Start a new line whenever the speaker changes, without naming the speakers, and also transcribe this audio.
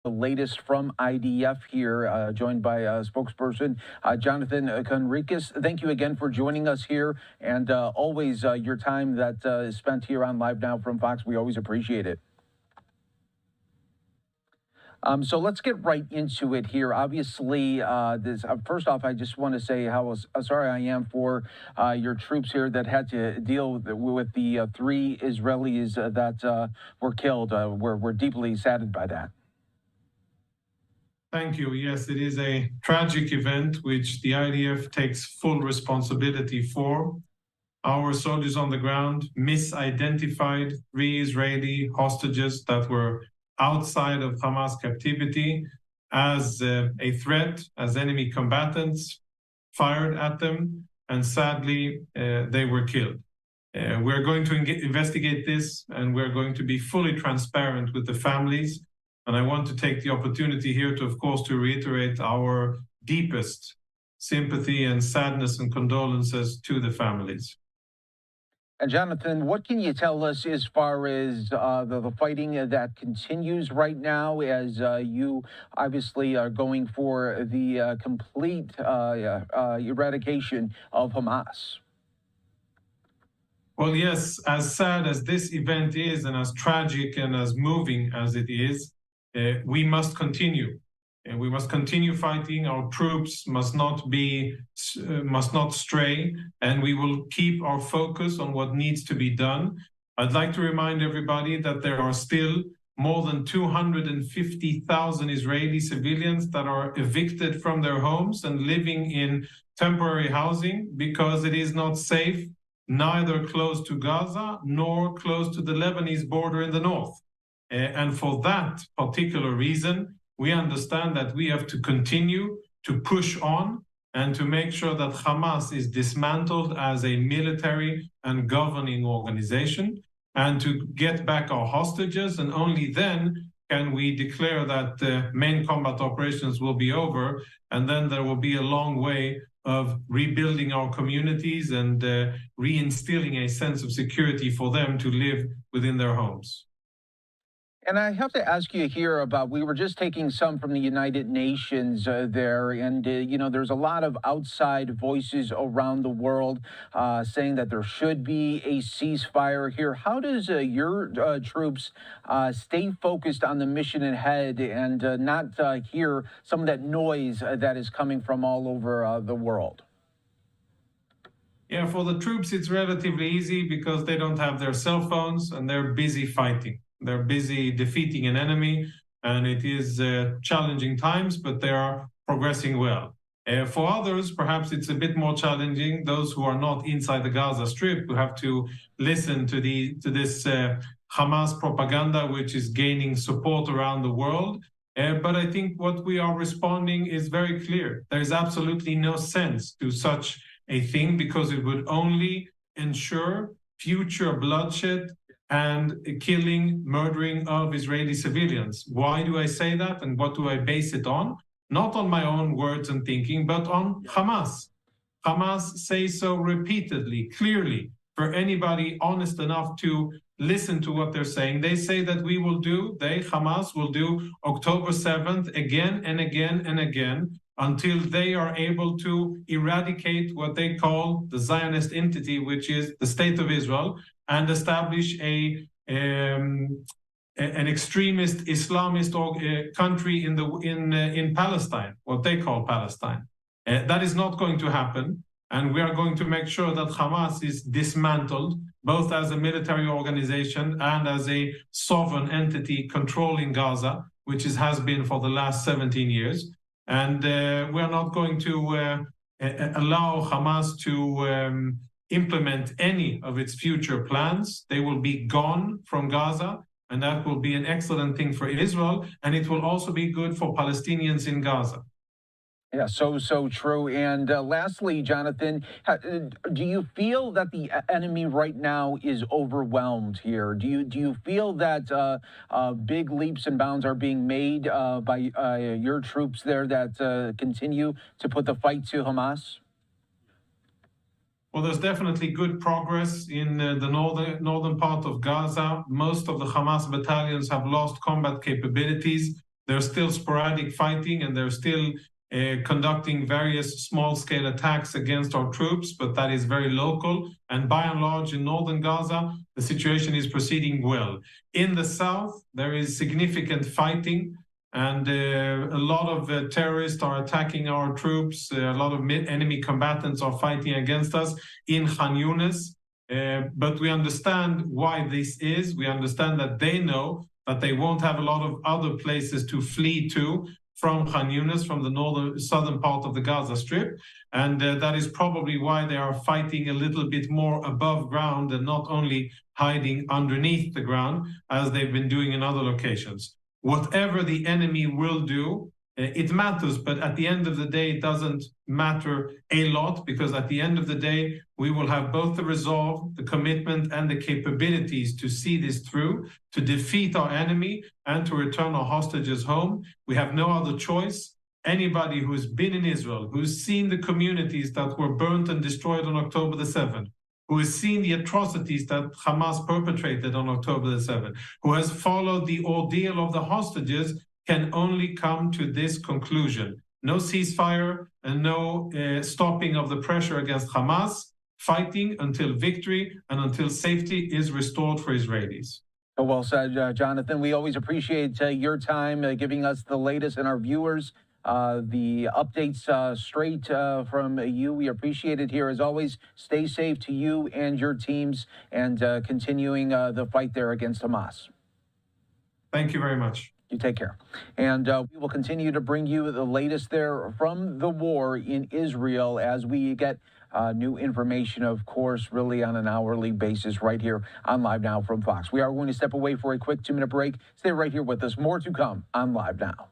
the latest from IDF here, joined by spokesperson Jonathan Conricus. Thank you again for joining us here, and always your time that is spent here on Live Now from Fox. We always appreciate it. So let's get right into it here. Obviously, first off, I just want to say how sorry I am for your troops here that had to deal with the 3 Israelis that were killed. We're deeply saddened by that.
Thank you. Yes, it is a tragic event which the IDF takes full responsibility for. Our soldiers on the ground misidentified 3 Israeli hostages that were outside of Hamas captivity as a threat, as enemy combatants, fired at them, and sadly, they were killed. We're going to investigate this, and we're going to be fully transparent with the families. And I want to take the opportunity here to, of course, to reiterate our deepest sympathy and sadness and condolences to the families.
And Jonathan, what can you tell us as far as the fighting that continues right now, as you obviously are going for the complete eradication of Hamas?
Well, yes, as sad as this event is and as tragic and as moving as it is, we must continue. And we must continue fighting. Our troops must not stray, and we will keep our focus on what needs to be done. I'd like to remind everybody that there are still more than 250,000 Israeli civilians that are evicted from their homes and living in temporary housing because it is not safe, neither close to Gaza nor close to the Lebanese border in the north. And for that particular reason, we understand that we have to continue to push on and to make sure that Hamas is dismantled as a military and governing organization, and to get back our hostages. And only then can we declare that main combat operations will be over. And then there will be a long way of rebuilding our communities and reinstilling a sense of security for them to live within their homes.
And I have to ask you here about, we were just taking some from the United Nations there, and, you know, there's a lot of outside voices around the world saying that there should be a ceasefire here. How does your troops stay focused on the mission ahead and not hear some of that noise that is coming from all over the world?
Yeah, for the troops, it's relatively easy because they don't have their cell phones and they're busy fighting. They're busy defeating an enemy, and it is challenging times, but they are progressing well. For others, perhaps it's a bit more challenging. Those who are not inside the Gaza Strip, who have to listen to this Hamas propaganda, which is gaining support around the world. But I think what we are responding is very clear. There is absolutely no sense to such a thing because it would only ensure future bloodshed and killing, murdering of Israeli civilians. Why do I say that, and what do I base it on? Not on my own words and thinking, but on Hamas. Hamas says so repeatedly, clearly, for anybody honest enough to listen to what they're saying. They say that Hamas will do October 7th again and again and again until they are able to eradicate what they call the Zionist entity, which is the State of Israel, and establish an extremist Islamist country in Palestine, what they call Palestine. That is not going to happen, and we are going to make sure that Hamas is dismantled, both as a military organization and as a sovereign entity controlling Gaza, which has been for the last 17 years. And we are not going to allow Hamas to implement any of its future plans. They will be gone from Gaza, and that will be an excellent thing for Israel, and it will also be good for Palestinians in Gaza.
Yeah, so true. And lastly, Jonathan, do you feel that the enemy right now is overwhelmed here? Do you feel that big leaps and bounds are being made by your troops there that continue to put the fight to Hamas?
Well, there's definitely good progress in the northern part of Gaza. Most of the Hamas battalions have lost combat capabilities. There's still sporadic fighting, and they're still conducting various small-scale attacks against our troops, but that is very local. And by and large, in northern Gaza, the situation is proceeding well. In the south, there is significant fighting, and a lot of terrorists are attacking our troops. A lot of enemy combatants are fighting against us in Khan Yunis. But we understand why this is. We understand that they know that they won't have a lot of other places to flee to from Khan Yunis, from the southern part of the Gaza Strip. And that is probably why they are fighting a little bit more above ground and not only hiding underneath the ground as they've been doing in other locations. Whatever the enemy will do, it matters, but at the end of the day, it doesn't matter a lot, because at the end of the day, we will have both the resolve, the commitment, and the capabilities to see this through, to defeat our enemy, and to return our hostages home. We have no other choice. Anybody who's been in Israel, who's seen the communities that were burnt and destroyed on October the 7th, who has seen the atrocities that Hamas perpetrated on October the 7th, who has followed the ordeal of the hostages, can only come to this conclusion. No ceasefire and no stopping of the pressure against Hamas, fighting until victory and until safety is restored for Israelis.
Well said, Jonathan. We always appreciate your time giving us the latest and our viewers the updates straight from you. We appreciate it here. As always, stay safe to you and your teams, and continuing the fight there against Hamas.
Thank you very much.
You take care. And we will continue to bring you the latest there from the war in Israel as we get new information, of course, really on an hourly basis right here on Live Now from Fox. We are going to step away for a quick 2-minute break. Stay right here with us. More to come on Live Now.